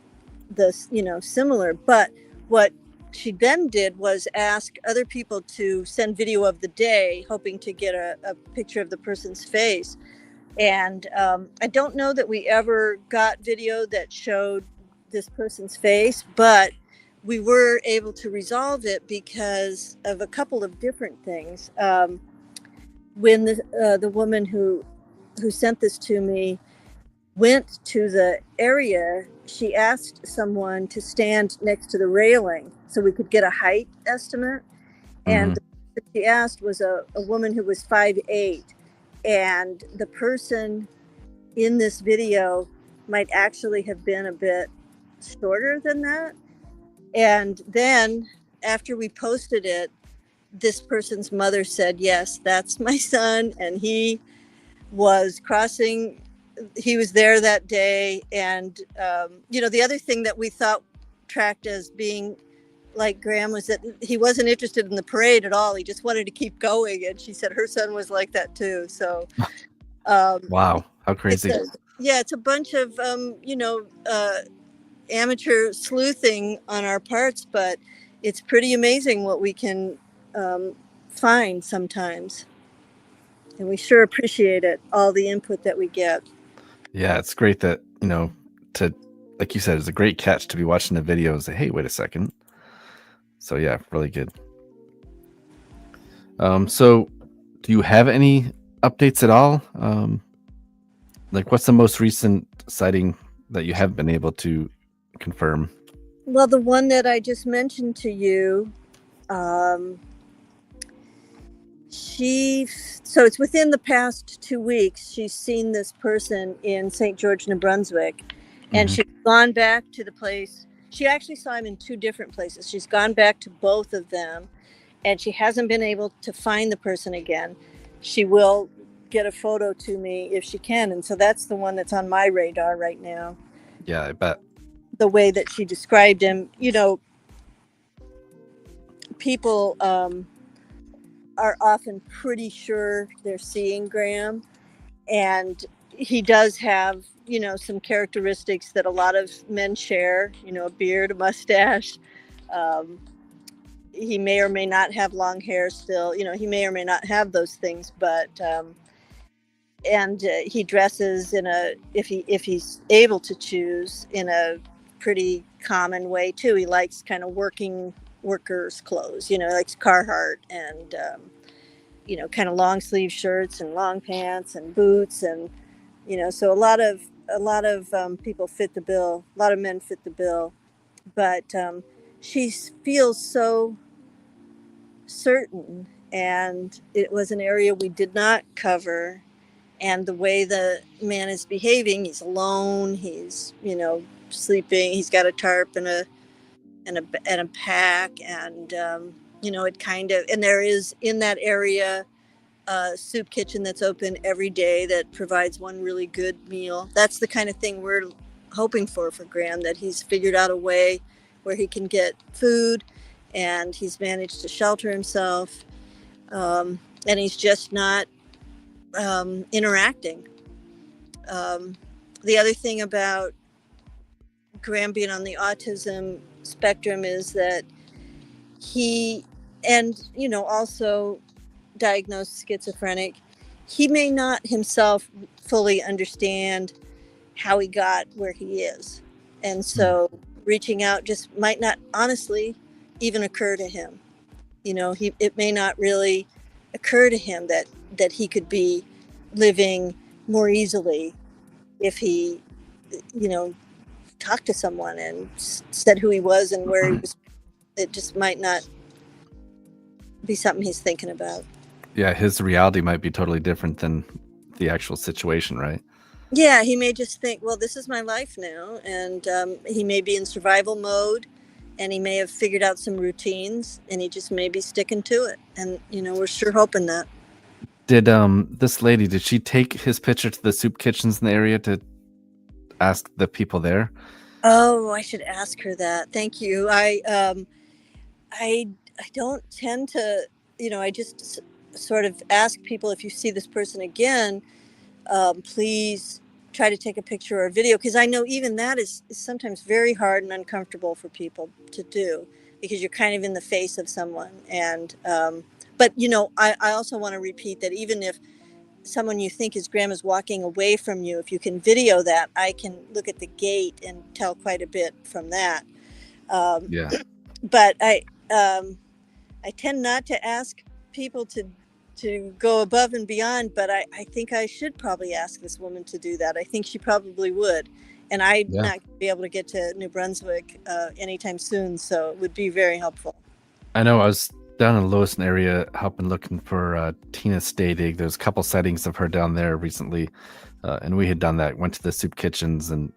similar. But what she then did was ask other people to send video of the day, hoping to get a picture of the person's face. And I don't know that we ever got video that showed this person's face, but we were able to resolve it because of a couple of different things. When the woman who sent this to me went to the area, she asked someone to stand next to the railing so we could get a height estimate. And what she asked was a woman who was 5'8", and the person in this video might actually have been a bit shorter than that. And then after we posted it, this person's mother said, yes, that's my son. And he was there that day. And, the other thing that we thought tracked as being like Graham was that he wasn't interested in the parade at all. He just wanted to keep going. And she said her son was like that too. So, Wow, how crazy. it's a bunch of, amateur sleuthing on our parts, but it's pretty amazing what we can find sometimes. And we sure appreciate it, all the input that we get. Yeah, it's great that, to, like you said, it's a great catch to be watching the video and say, hey, wait a second. So yeah, really good. So do you have any updates at all? Like what's the most recent sighting that you have been able to confirm? Well, the one that I just mentioned to you, so it's within the past 2 weeks, she's seen this person in St. George, New Brunswick, and she's gone back to the place. She actually saw him in 2 different places. She's gone back to both of them, and she hasn't been able to find the person again. She will get a photo to me if she can, and so that's the one that's on my radar right now. Yeah, I bet. The way that she described him, people are often pretty sure they're seeing Graham, and he does have, some characteristics that a lot of men share, a beard, a mustache. He may or may not have long hair still, he may or may not have those things, but and he dresses if he's able to choose, in a pretty common way too. He likes kind of workers' clothes, he likes Carhartt and kind of long sleeve shirts and long pants and boots, and so a lot of people fit the bill. A lot of men fit the bill, but she feels so certain, and it was an area we did not cover. And the way the man is behaving, he's alone, he's sleeping, he's got a tarp and a pack, and it kind of, and there is in that area a soup kitchen that's open every day that provides one really good meal. That's the kind of thing we're hoping for Graham, that he's figured out a way where he can get food, and he's managed to shelter himself, and he's just not interacting. The other thing about Graham being on the autism spectrum is that he, and also diagnosed schizophrenic, he may not himself fully understand how he got where he is, and so reaching out just might not honestly even occur to him. It may not really occur to him that he could be living more easily if he talked to someone and said who he was and where he was. It just might not be something he's thinking about. Yeah, his reality might be totally different than the actual situation, right? Yeah, he may just think, well, this is my life now, and he may be in survival mode, and he may have figured out some routines, and he just may be sticking to it, and we're sure hoping that. Did this lady, did she take his picture to the soup kitchens in the area to ask the people there? Oh, I should ask her that. Thank you. I don't tend to, I just sort of ask people, if you see this person again, please try to take a picture or a video, because I know even that is sometimes very hard and uncomfortable for people to do, because you're kind of in the face of someone. And but I also want to repeat that even if someone you think is Graham is walking away from you, if you can video that, I can look at the gait and tell quite a bit from that. Yeah. But I tend not to ask people to go above and beyond, but I think I should probably ask this woman to do that. I think she probably would. And I'm not going to be able to get to New Brunswick anytime soon, so it would be very helpful. I know. I was down in the Lewiston area, helping looking for Tina Stadig. There's a couple sightings of her down there recently, and we had done that. Went to the soup kitchens and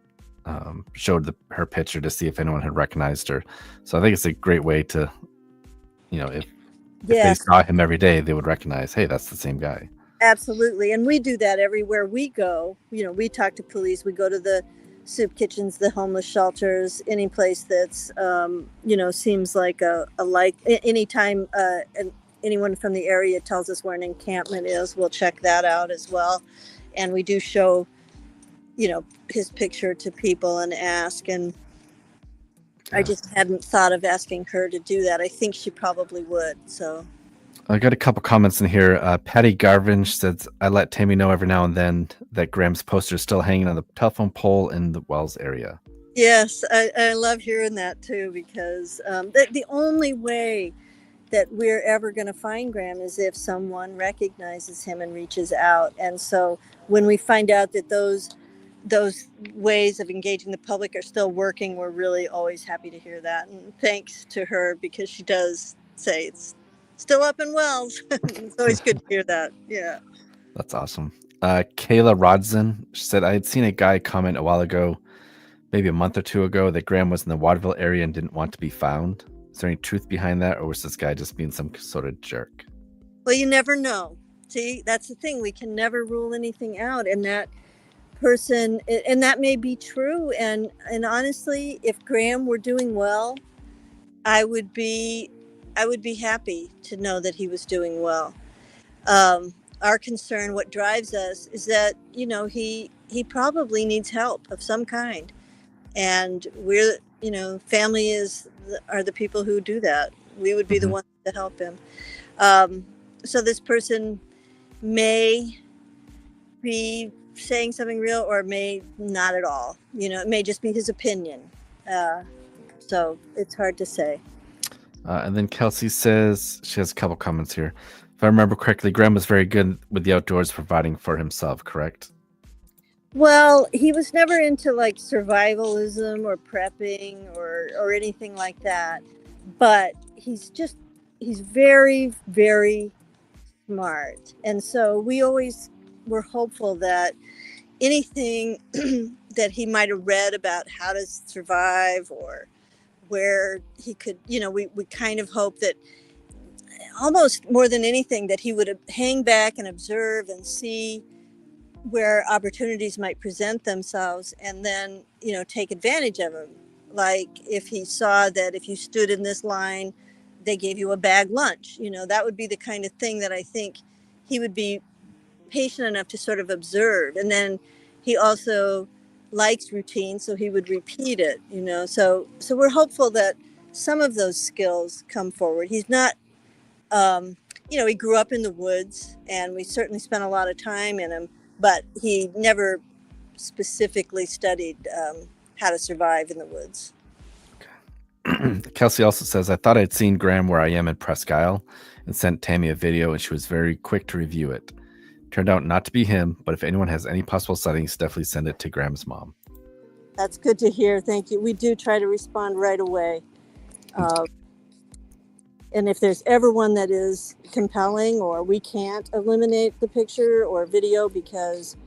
showed her picture to see if anyone had recognized her. So I think it's a great way to, if they saw him every day, they would recognize, hey, that's the same guy. Absolutely. And we do that everywhere we go. We talk to police. We go to the soup kitchens, the homeless shelters, any place that's, seems like anytime anyone from the area tells us where an encampment is, we'll check that out as well. And we do show, his picture to people and ask. And I just hadn't thought of asking her to do that. I think she probably would. So I got a couple comments in here. Patty Garvinge says, I let Tammy know every now and then that Graham's poster is still hanging on the telephone pole in the Wells area. Yes, I love hearing that too, because the only way that we're ever going to find Graham is if someone recognizes him and reaches out. And so when we find out that those ways of engaging the public are still working, we're really always happy to hear that. And thanks to her, because she does say it's still up in Wells. It's always good to hear that. Yeah. That's awesome. Kayla Rodson said, I had seen a guy comment a while ago, maybe a month or two ago, that Graham was in the Waterville area and didn't want to be found. Is there any truth behind that, or was this guy just being some sort of jerk? Well, you never know. See, that's the thing. We can never rule anything out. And that person, and that may be true. And honestly, if Graham were doing well, I would be happy to know that he was doing well. Our concern, what drives us, is that, he probably needs help of some kind. And we're, family are the people who do that. We would be the ones to help him. So this person may be saying something real or may not at all. It may just be his opinion. So it's hard to say. And then Kelsey says, she has a couple comments here. If I remember correctly, Graham was very good with the outdoors, providing for himself, correct? Well, he was never into like survivalism or prepping or anything like that. But he's very, very smart. And so we always were hopeful that anything that he might have read about how to survive or where he could, we kind of hope that almost more than anything that he would hang back and observe and see where opportunities might present themselves and then, take advantage of them. Like if he saw that if you stood in this line, they gave you a bag lunch, that would be the kind of thing that I think he would be patient enough to sort of observe. And then he also likes routine, so he would repeat it, so we're hopeful that some of those skills come forward. He's not, he grew up in the woods and we certainly spent a lot of time in him, but he never specifically studied how to survive in the woods. Okay. Kelsey also says, I thought I'd seen Graham where I am in Presque Isle and sent Tammy a video, and she was very quick to review it. Turned out not to be him, but if anyone has any possible sightings, definitely send it to Graham's mom. That's good to hear. Thank you. We do try to respond right away. And if there's ever one that is compelling or we can't eliminate the picture or video because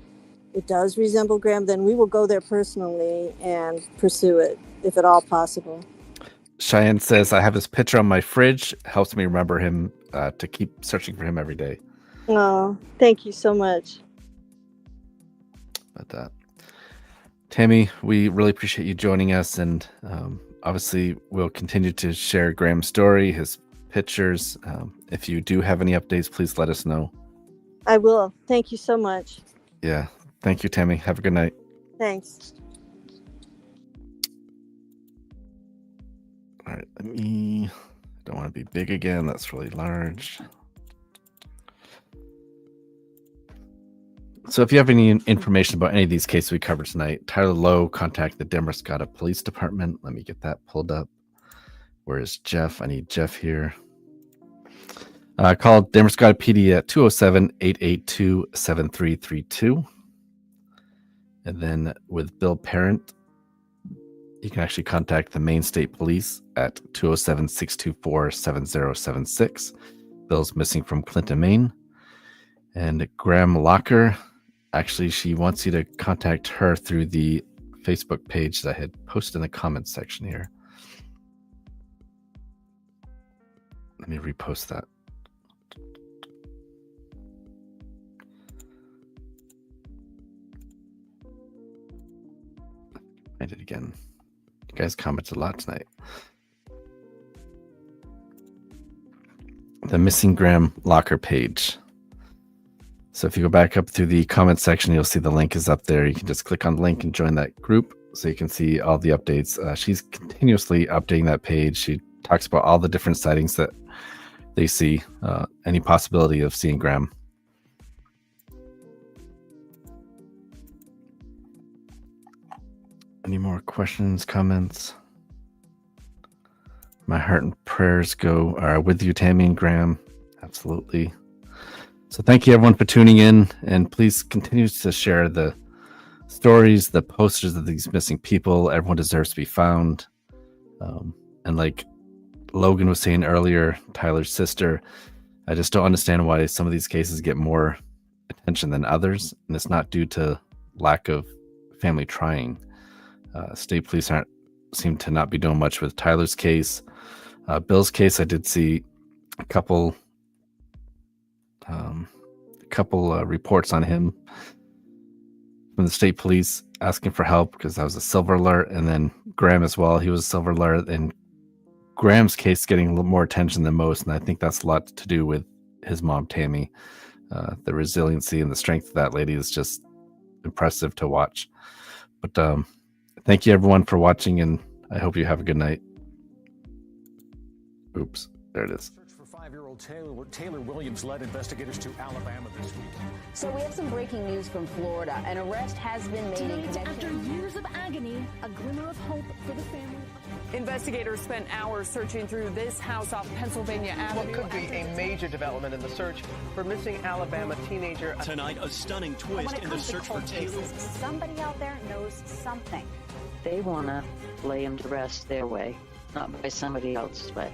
it does resemble Graham, then we will go there personally and pursue it, if at all possible. Cheyenne says, I have his picture on my fridge. Helps me remember him to keep searching for him every day. Oh, thank you so much. But Tammy, we really appreciate you joining us, and obviously we'll continue to share Graham's story, his pictures. If you do have any updates, please let us know. I will. Thank you so much. Yeah. Thank you, Tammy. Have a good night. Thanks. All right. Don't want to be big again. That's really large. So if you have any information about any of these cases we covered tonight, Tyler Lowe, contact the Damariscotta Police Department. Let me get that pulled up. Where is Jeff? I need Jeff here. Call Damariscotta PD at 207-882-7332. And then with Bill Parent, you can actually contact the Maine State Police at 207-624-7076. Bill's missing from Clinton, Maine. And Graham Lacher, actually, she wants you to contact her through the Facebook page that I had posted in the comments section here. Let me repost that. I did again. You guys commented a lot tonight. The Missing Graham Lacher page. So if you go back up through the comment section, you'll see the link is up there. You can just click on the link and join that group so you can see all the updates. She's continuously updating that page. She talks about all the different sightings that they see, any possibility of seeing Graham. Any more questions, comments? My heart and prayers are with you, Tammy and Graham. Absolutely. So thank you, everyone, for tuning in. And please continue to share the stories, the posters of these missing people. Everyone deserves to be found. And like Logan was saying earlier, Tyler's sister, I just don't understand why some of these cases get more attention than others. And it's not due to lack of family trying. State police seem to not be doing much with Tyler's case. Bill's case, I did see a couple reports on him from the state police asking for help because that was a silver alert, and then Graham as well. He was a silver alert, and Graham's case getting a little more attention than most, and I think that's a lot to do with his mom, Tammy. The resiliency and the strength of that lady is just impressive to watch. But thank you, everyone, for watching, and I hope you have a good night. Oops, there it is. Search for 5-year-old Taylor Williams led investigators to Alabama this week. So we have some breaking news from Florida. An arrest has been made in connection. After years of agony, a glimmer of hope for the family. Investigators spent hours searching through this house off Pennsylvania Avenue. What could be a major development in the search for missing Alabama teenager. Tonight, a stunning twist in the search for Taylor. Somebody out there knows something. They want to lay him to rest their way, not by somebody else's way.